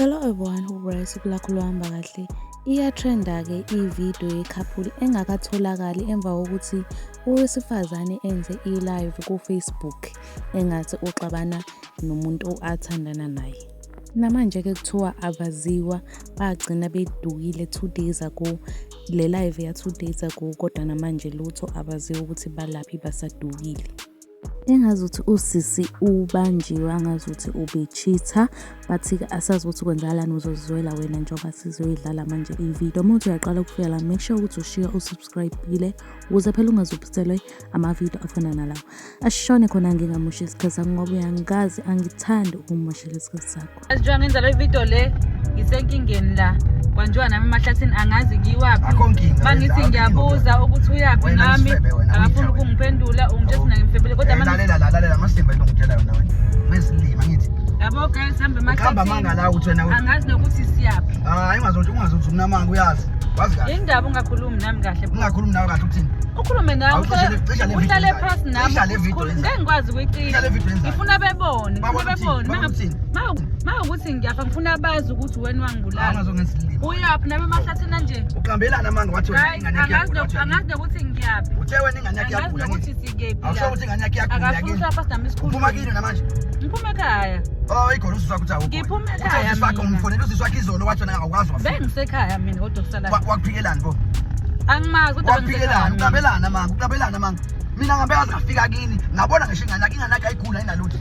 Hello everyone, usuku lakho luhamba kahle. Iyatrenda-ke ividiyo yekhapuli engakatholakali emva kokuthi owesifazane enze i-live ku-Facebook engathi uxabana nomuntu athandana naye. Namanje-ke kuthiwa abaziwa bagcina bedukile 2 days ago. Le live ya 2 days ago kodwa namanje lutho abaziwa ukuthi balaphi basadukile. Engazuthi usisi ubanjiwe angazuthi ubecheater bathi asazi ukuthi kwenzakalani uzozizwela wena njengoba sizoyidlala manje ivideo. Uma uyaqala ukufika la make sure ukuthi ushare usubscribe ukuze phela ungazuphiselwe amavideo afana nalawo. Ashone khona ngingamushi isikhathi ngoba uyangazi angithandi ukumoshela isikhathi sakho. Njengoba ngenza le video le ngisenkingeni la kwanjwa nami emahlathini angazi ngiwapi mangithi ngiyabuza ukuthi uyapi nami akafuna ukungiphendula ungitshela ngimfebele kodwa lalela masimba ngitshela yona wena mesilima ngithi yabo girls hambe emahlathini manga la ukuthi wena angazi nokuthi siyapi hayi ungazothi unamanga uyazi wazi kahle indaba ungakhulumi nami kahle ungakhulumi nawe kahle ukuthini ukhulume nawe uhlale phansi nami ngeke ngikwazi ukuyicila ngifuna bebone mawukuthi ngiyafa ngifuna bazi ukuthi wena wangibulala angazongesilima uyapi nami emahlathini nje uqambelana manga wathi wena ingane yakho angazi nokuthi ngiyaphi uthe wena ingane yakho yagula ukuthi sikephi awusho ukuthi ingane yakho yagula akafuna phansi nami isikhulu uphuma kini namanje ngiphuma ekhaya ikhona usisi wakho uthi awukho ngiphuma ekhaya mina umfonela usisi wakho izolo wathi wena awukwazi wafika bengisekhaya mina kodwa kusala wakuphikelani bo angimazi kodwa wakuphikelani uqabelana manga mina ngempela ngafika kini ngabona ngisho ingane yakho ayigula inalutho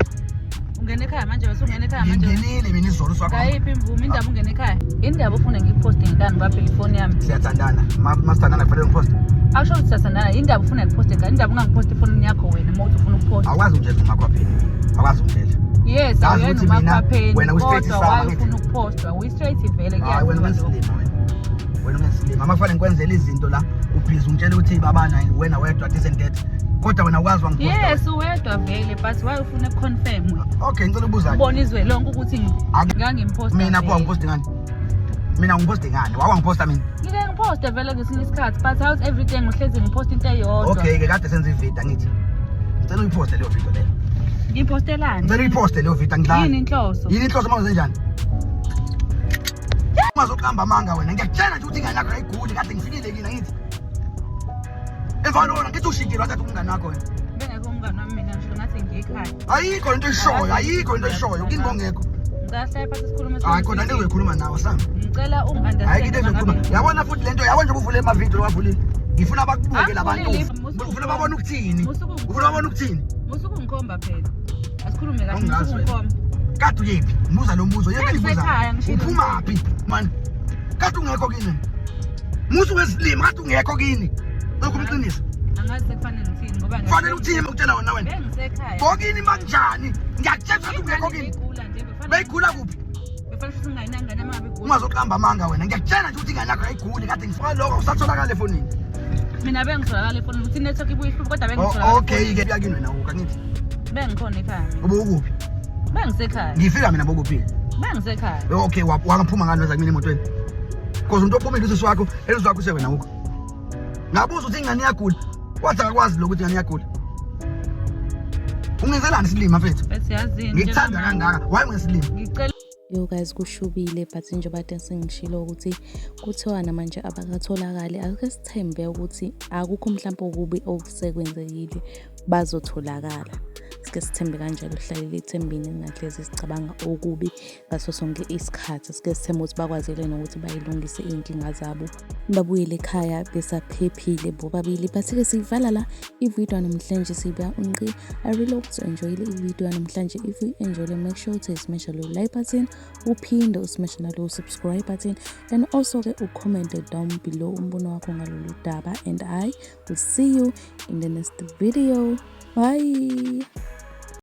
ungene ekhaya manje bese ungene ekhaya manje ngingenile mina izolo swakho ngayiphi imvume indaba ungene ekhaya indaba ufuna ngiposte ngani ngaphela ifoni yami siyathandana masithandana kufanele ngiposte awusho ukuthi siyathandana indaba ufuna ngiposte ngani indaba ungangiposte efonini yakho wena uma uthi ufuna ukuposta awazi ungitshela umakwapheni awazi ungitshela yes awuyena umakwapheni wena u-straight kodwa ufuna ukupostwa uyi-straight vele hayi wena ungesilima wena ungesilima amafanele ngikwenzela izinto la ubhizi ungitshela ukuthi babana wena wedwa this and that kodwa wena ukwazi wangiposta yes uwedwa vele but why ufuna ukuconfirm okay ngicela ubuza ubona izwe lonke ukuthi ngangimposta mina pho ngiposte ngani mina ngiposte ngani wangiposta mina ngike ngiposte vele ngesinye isikhathi but how's everything uhlezi ngiposta into eyodwa okay ke kade senze ivideo ngithi ngicela uyiposte leyo video leyo ngipostelani ngicela uyiposte leyo video ngidlala yini inhloso manje njani ungazoqamba amanga wena ngiyakutshela nje ukuthi ingane yakho ayiguli kade ngifikile kini ngithi evalona ngithi ushikile wathatha umngane wakho wena bengekho umngane wami mina ngisho ngathi ngiyekhaya ayikho into eshoyo kini bongekho ngahlala phansi sikhuluma hayi kodwa into ezoyikhuluma nawe sami ngicela ungi-understand hayi into ezoyikhuluma yabona futhi lento yabona nje ubuvule emavideo wavulile ngifuna bakubuke labantu ufuna babone ukuthini musuku ngikhomba phela asikhulume kahle musuku ngikhomba kade uyephi mbuza lo mbuzo yeke ngibuza uphumaphi man kade ungekho kini musu wesilima kade ungekho kini ukumqinisa angazi sekufanele ngithini ngoba kufanele uthini ukutshela wona wena bengisekhaya ngokini manjani ngiyakutshela ukuthi ungekho kini beyigula kuphi befana futhi ngayinangane amabi igula ungazoqamba amanga wena ngiyakutshela nje ukuthi ingane yakho ayiguli kade ngifuna lokho usatholakala efonini mina bengisolakala efonini ukuthi network ibuyihlupha kodwa bengisolakala okay ke yakini wena ukangithi bengikhona ekhaya ubukuphi bengisekhaya ngifika mina bokuphi bengisekhaya okay wangaphuma ngani weza kumina emotweni because umuntu ophumile usisi wakho elizwe wakho usewena ukho ngabuza ukuthi ingane iyagula wathi akakwazi lokuthi ingane iyagula ungenzelani isilima mfethu bese yazini ngikuthanda kangaka why ungesilima ngicela Yo guys kushubile but njengoba sengishilo ukuthi kuthiwa namanje abakatholakali ake sithembe ukuthi akukho mhlawumbe okubi okusekwenzekile bazotholakala sike sithembe kanjalo hlalele ithembini ngahlezi sicabanga okubi ngaso sonke isikhathi sike sithemba ukuthi bakwazile nokuthi bayilungise inkinga zabo babuyele ekhaya besaphephile bobabili bathi ke sivala la ivideo namhlanje siba unqi I really hope to enjoy le video namhlanje if you enjoy it make sure to smash the like button uphinde usmash nalo subscribe button and also ke ucomment down below umbono wakho ngalolu daba and I will see you in the next video. Bye.